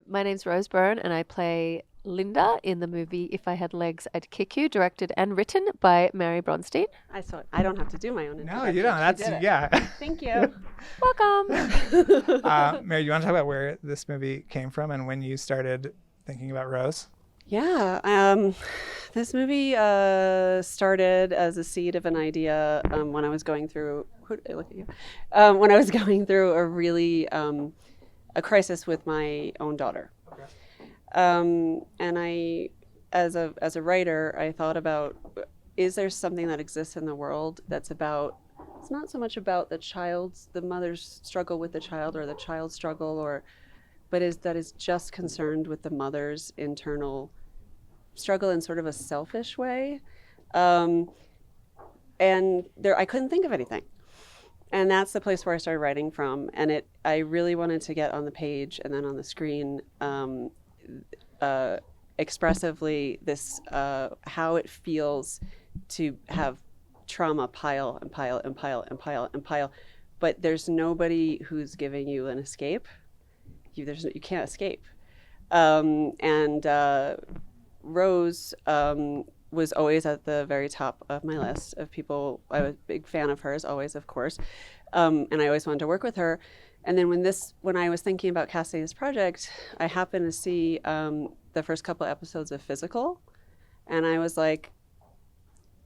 My name's Rose Byrne, and I play Linda in the movie If I Had Legs, I'd Kick You, directed and written by Mary Bronstein. I saw it. I don't have to do my own introduction. No, you don't. That's, She did it. yeah. Thank you. Welcome. Mary, you want to talk about where this movie came from and when you started thinking about Rose? Yeah. This movie started as a seed of an idea when I was going through. Look at you. When I was going through a really a crisis with my own daughter. Okay. And I, as a writer, I thought about, is there something that exists in the world that's about, it's not so much about the mother's struggle with the child or the child's struggle, but is just concerned with the mother's internal struggle in sort of a selfish way. And I couldn't think of anything. And that's the place where I started writing from. And I really wanted to get on the page and then on the screen expressively this how it feels to have trauma pile and pile and pile and pile and pile, but there's nobody who's giving you an escape. You can't escape. And Rose was always at the very top of my list of people. I was a big fan of hers, always, of course, and I always wanted to work with her. And then when I was thinking about casting this project, I happened to see the first couple episodes of Physical, and I was like,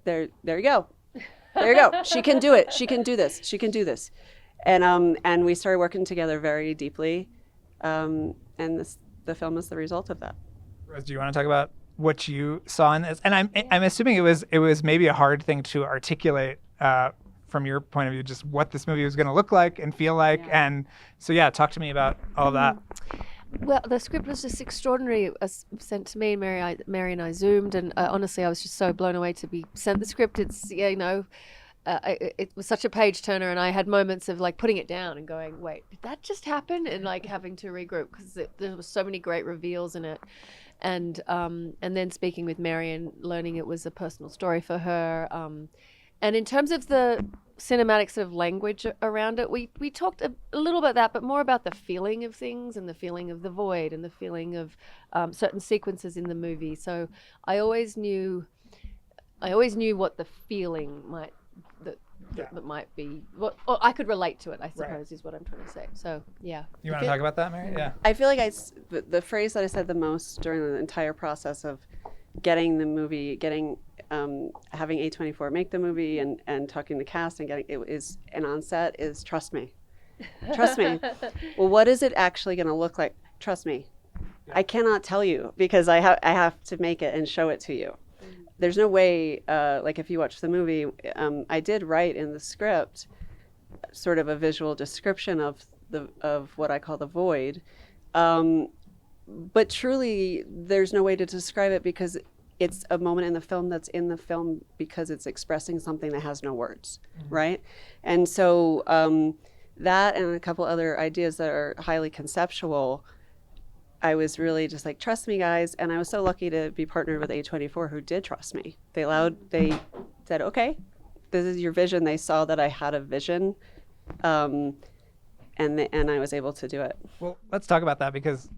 there you go. There you go. She can do it. She can do this. She can do this. And we started working together very deeply, and the film is the result of that. Rose, do you want to talk about what you saw in this? And I'm assuming it was maybe a hard thing to articulate from your point of view, just what this movie was going to look like and feel like. Yeah. And so, yeah, talk to me about all of that. Well, the script was just extraordinary. It was sent to me, Mary and I Zoomed, and honestly, I was just so blown away to be sent the script. It's, it was such a page turner, and I had moments of like putting it down and going, wait, did that just happen? And like having to regroup because there was so many great reveals in it. And then speaking with Mary and learning it was a personal story for her. And in terms of the cinematic sort of language around it, we talked a little about that, but more about the feeling of things and the feeling of the void and the feeling of certain sequences in the movie. So I always knew what the feeling that might be, or I could relate to it, I suppose, right, is what I'm trying to say. So, yeah. You want to talk about that, Mary? Yeah. I feel like the phrase that I said the most during the entire process of getting the movie, having A24 make the movie and talking to cast and getting it is, and on set is trust me. Trust me. Well, what is it actually going to look like? Trust me. Yeah. I cannot tell you because I have to make it and show it to you. There's no way, like if you watch the movie, I did write in the script sort of a visual description of what I call the void. But truly, there's no way to describe it because it's a moment in the film that's in the film because it's expressing something that has no words, mm-hmm, right? And so that and a couple other ideas that are highly conceptual, I was really just like, trust me, guys. And I was so lucky to be partnered with A24 who did trust me. They said, okay, this is your vision. They saw that I had a vision. And I was able to do it. Well, let's talk about that because,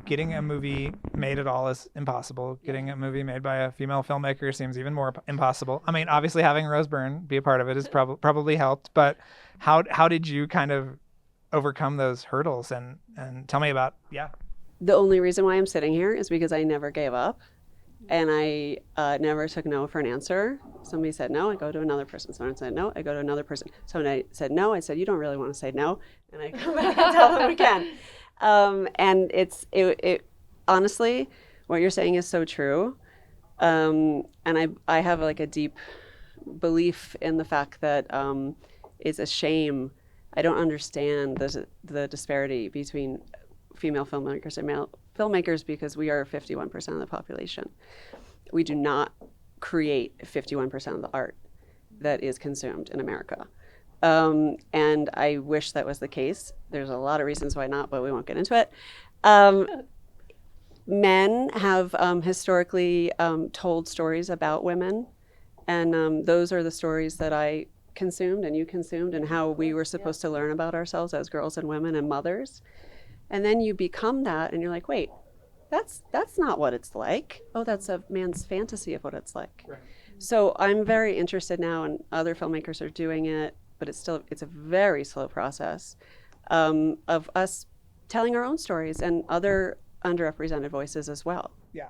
getting a movie made at all is impossible. Getting a movie made by a female filmmaker seems even more impossible. I mean, obviously having Rose Byrne be a part of it has probably helped, but how did you kind of overcome those hurdles and tell me about, yeah. The only reason why I'm sitting here is because I never gave up and I never took no for an answer. Somebody said no, I go to another person. Someone said no, I go to another person. Someone said no, I said, you don't really want to say no. And I come back and tell them again. And it honestly, what you're saying is so true. And I have like a deep belief in the fact that it's a shame. I don't understand the disparity between female filmmakers and male filmmakers because we are 51% of the population. We do not create 51% of the art that is consumed in America. And I wish that was the case. There's a lot of reasons why not, but we won't get into it. Men have historically told stories about women, and those are the stories that I consumed and you consumed and how we were supposed to learn about ourselves as girls and women and mothers. And then you become that, and you're like, wait, that's not what it's like. Oh, that's a man's fantasy of what it's like. Right. So I'm very interested now, and other filmmakers are doing it, but it's a very slow process of us telling our own stories and other underrepresented voices as well. Yeah.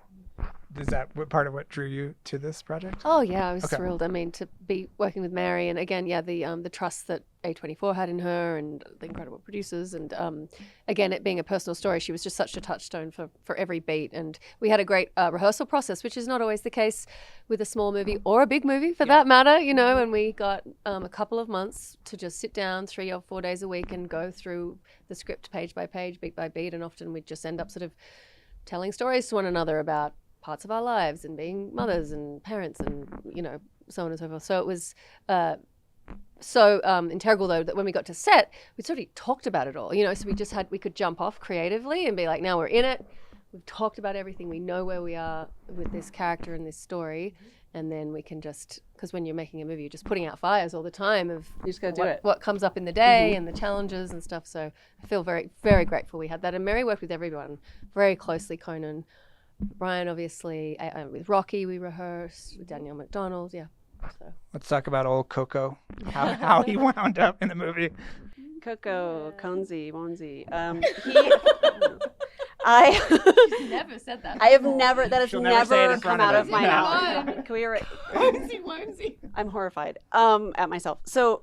Is that part of what drew you to this project? Oh yeah, I was Okay. thrilled. I mean, to be working with Mary, and again, yeah, the trust that A24 had in her, and the incredible producers, and again, it being a personal story, she was just such a touchstone for every beat. And we had a great rehearsal process, which is not always the case with a small movie or a big movie, for that matter. You know, and we got a couple of months to just sit down 3 or 4 days a week and go through the script page by page, beat by beat, and often we'd just end up sort of telling stories to one another about parts of our lives and being mothers and parents and, you know, so on and so forth. So it was so integral, though, that when we got to set, we'd sort of talked about it all, you know, so we could jump off creatively and be like, now we're in it. We've talked about everything. We know where we are with this character and this story. And then we can just, because when you're making a movie, you're just putting out fires all the time of You just got to do it. what comes up in the day and the challenges and stuff. So I feel very, very grateful we had that. And Mary worked with everyone very closely. Conan, Brian, obviously, with Rocky we rehearsed, with Danielle McDonald, yeah. So. Let's talk about old Coco, how he wound up in the movie. Coco, Conzi, Monzi. She's never said that. I have never, that has She'll never say it never in come front of out us. of my No. mouth. Can we Womsy. I'm horrified at myself. So,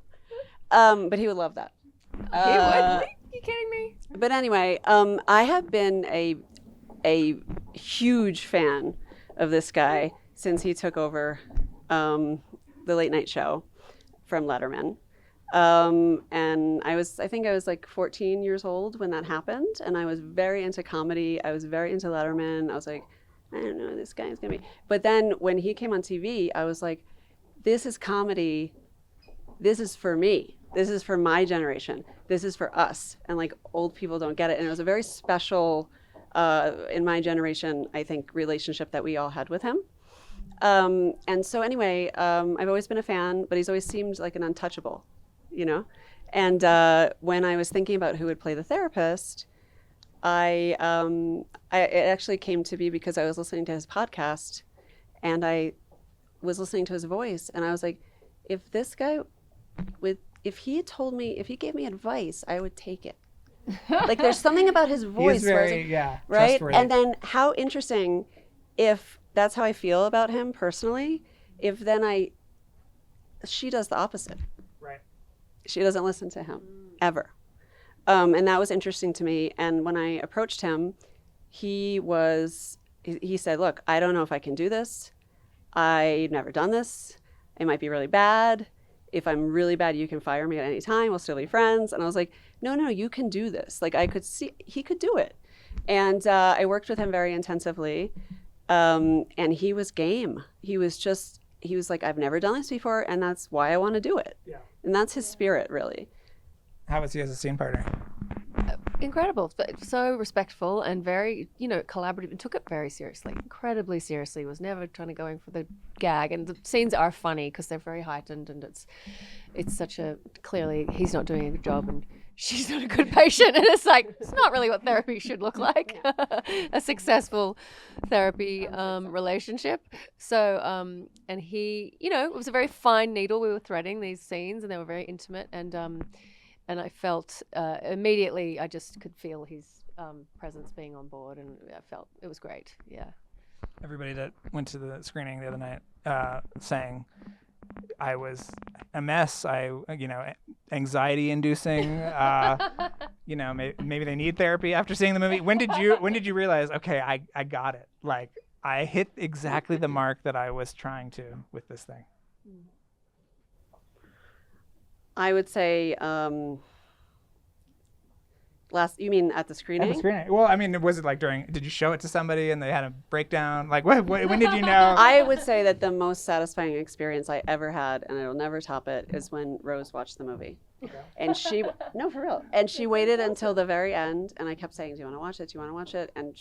but he would love that. He would? Are you kidding me? But anyway, I have been a huge fan of this guy since he took over the late night show from Letterman. And I think I was like 14 years old when that happened, and I was very into comedy. I was very into Letterman. I was like, I don't know who this guy is gonna be. But then when he came on TV, I was like, this is comedy. This is for me. This is for my generation. This is for us. And like old people don't get it. And it was a very special, in my generation, I think, relationship that we all had with him. And so anyway, I've always been a fan, but he's always seemed like an untouchable, you know? And when I was thinking about who would play the therapist, it actually came to be because I was listening to his podcast, and I was listening to his voice, and I was like, if this guy if he gave me advice, I would take it. Like there's something about his voice He's where I was very, like, right? trustworthy. And then how interesting if that's how I feel about him personally, if then she does the opposite. Right. She doesn't listen to him ever. And that was interesting to me. And when I approached him, he said, look, I don't know if I can do this. I've never done this. It might be really bad. If I'm really bad, you can fire me at any time. We'll still be friends. And I was like, no, you can do this. Like I could see he could do it. And I worked with him very intensively. And he was game. He was like, I've never done this before, and that's why I want to do it. Yeah. And that's his spirit, really. How was he as a scene partner? Incredible, but so respectful and very, you know, collaborative, and took it very seriously, incredibly seriously. Was never trying to go in for the gag, and the scenes are funny because they're very heightened, and it's such a, clearly he's not doing a good job and she's not a good patient, and it's like, it's not really what therapy should look like. A successful therapy relationship. So and he, you know, it was a very fine needle we were threading these scenes, and they were very intimate, and I felt immediately, I just could feel his presence being on board, and I felt it was great. Yeah. Everybody that went to the screening the other night saying I was a mess. Anxiety inducing. Maybe they need therapy after seeing the movie. When did you realize, okay, I got it? Like I hit exactly the mark that I was trying to with this thing. I would say you mean at the screening? At the screening. Well, I mean, was it like did you show it to somebody and they had a breakdown? Like when did you know? I would say that the most satisfying experience I ever had, and I will never top it, is when Rose watched the movie. Okay. And no, for real. And she waited until the very end, and I kept saying, do you want to watch it? Do you want to watch it? And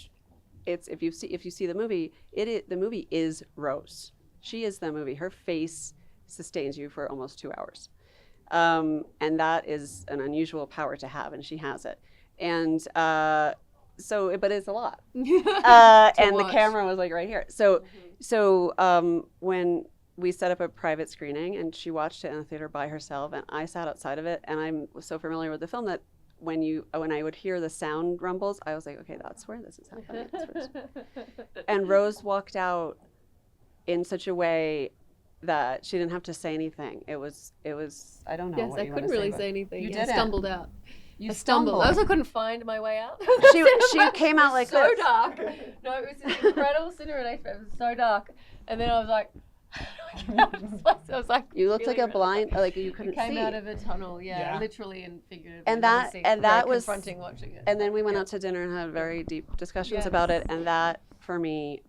it's, if you see the movie, the movie is Rose. She is the movie. Her face sustains you for almost 2 hours. And that is an unusual power to have, and she has it. and but it's a lot. To And the watch. camera was like right here. When we set up a private screening, and she watched it in the theater by herself, and I sat outside of it, and I'm so familiar with the film that when I would hear the sound rumbles, I was like, okay, that's where this is happening. And Rose walked out in such a way that she didn't have to say anything. It was I don't know. Yes, what I you wanna couldn't really but say anything. You I didn't. stumbled out. You I stumbled. I stumbled. also couldn't find my way out. She came out like so this. dark. No, it was an incredible cinema experience. It was so dark, and then I was like, I was like, You looked like really a blind, like you I couldn't came see. out of a tunnel, Yeah. literally and figuratively. And that- Honestly, and very that was- confronting watching it. And then we went out to dinner and had very deep discussions Yes. about it, and that for me,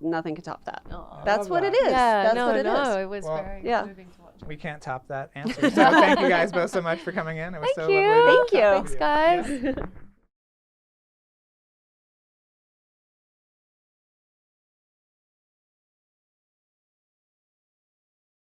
nothing could top that. Aw. That's love what that. it is. Yeah, That's no, what it is. no, it was Well, very yeah. moving to watch. We can't top that answer. So thank you guys both so much for coming in. It was Thank so you. lovely. to Thank you. talk with Thanks, guys. Yeah.